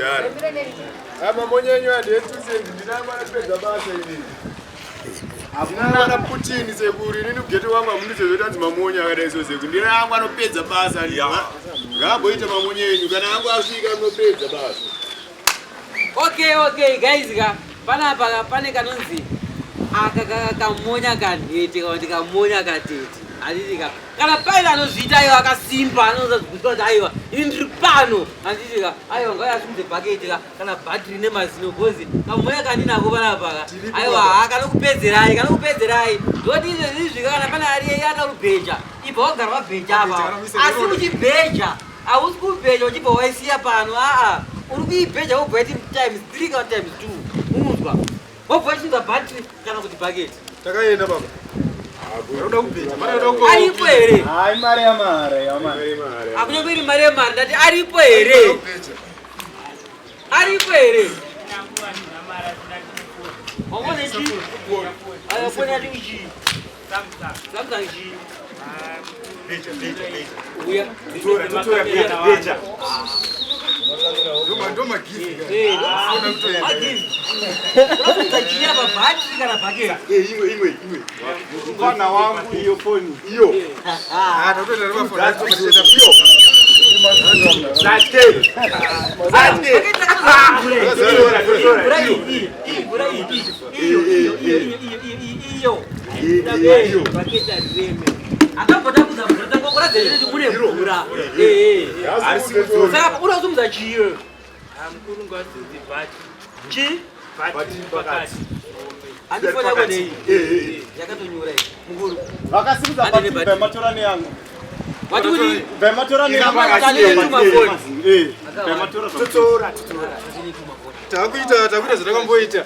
nyara. Mamonyenyo andetusendi ndinama pedza basa ini. Akuna Putin sekuri nini kugeto wanga mundu zvetanzi mamonyo akadai so seku ndira angu anopedza basa ngaboita mamonyenyu kana angu asvika anopedza basa. Okay guys panapa pane kanonzi akamonya kanhete kamonya katete anditika kana paina anozviita aiwa akasimba anoza kuzwa kuti aiwa ini ndiri pano anditika aiwa ngaasimudze bhaketi kana bhatiri nemazino bhozi kamonya kandinako panapa aiwa kanokupedzerai ndoti izvika kana pane ari akarubheja ibva wagara wabheja apa asi uchibheja hausi kubheja uchibva waisiya pano uri kuibheja wobva iti times 3 kana times 2 unzwa wobva wachinza bhatiri kana kuti bhaketi takaenda baba aripo here mari yamare akunyambiri mari yemari ndati aripo here wamona ichi foni yati ichi Samsung ichi uya Ndoma gift. Utachilia babati kana bhaketi. Imwe. Mfana wangu hiyo foni. Iyo. Ndotoenda nabafona ndotenda pio. Zate. Iyo. Bhaketi reme. Akabota kuzabura ngokora zvezvi mune mvura. Saka urazumza chiyo. Mkuru ngwatuzi bati. Chi? Bati pakati. Andifona kwenei. Yakatonyura iyi. Mukuru. Vakasimudza bati bematorani yangu. Wati kuti bematorani yangu akachituma bematora. Tutora. Takuita zvatakamboita.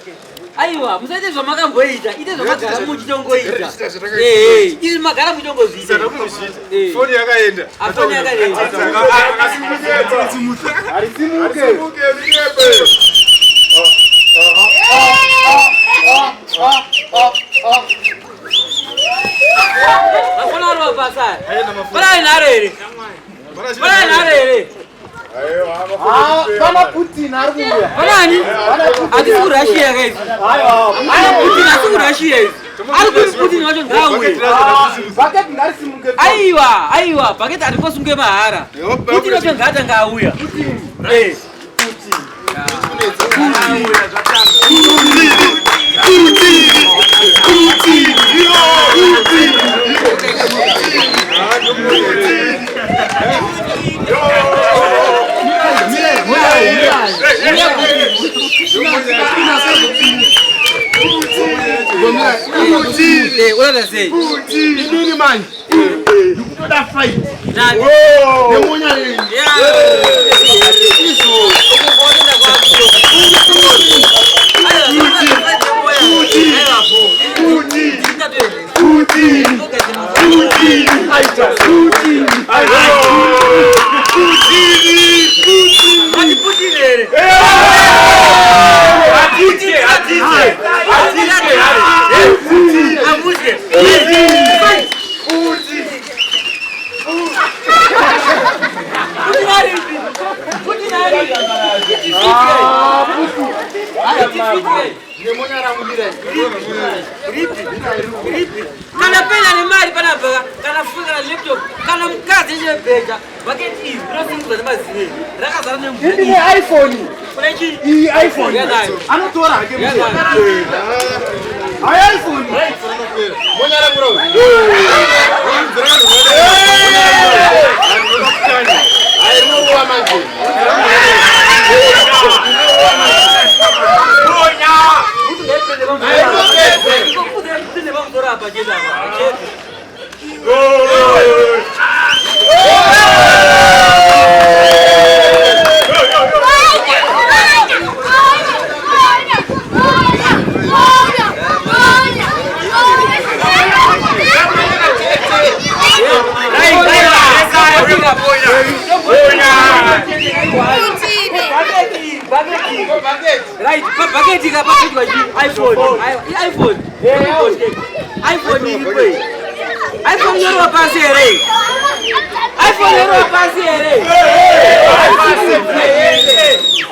Aiwa, musaite zvamakamboita, ite zvamagara muchitongoita. Izvi magara muchitongozviita. Foni yakaenda. Foni yakaenda. Asimuke vinepe. Akona ari mabasa. Bara nharere. Kana Putin ari kuuya. Vanani? Ati kuRussia guys. Ana Putin ati kuRussia. Ari kuri Putin wacho ngawe. Bhaketi ngarisimuke. Aiwa, bhaketi ari kosunge mahara. Putin wacho ngata ngauya. Putin. What does it say? Putin man. You put that fight. Kana pena ni mari pana baka kana funga na laptop kana mkazi nje bega bucket is crossing kwa mazini rakazana nemvura Ini iPhone. kunechi Hii iPhone. Anotora hake mzee. Hai iPhone. Monyara bro. Right, bucket is a bucket was iPhone. iPhone ni kweli. iPhone yoro pasere. iPhone yoro pasere.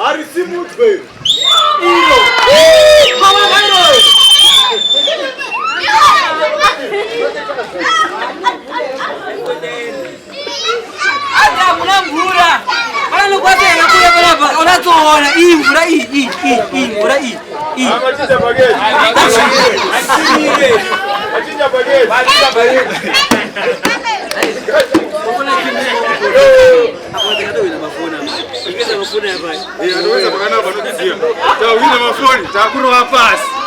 Ari simudzwe. Iro. Mama kairo. Ada mvura. Kana kwatela kuya baba unatsoona imvura imvura Amachija bageti. Achija bageti. Anoweza pakana panokuziya. Tawina mafoni, takurowa pasi.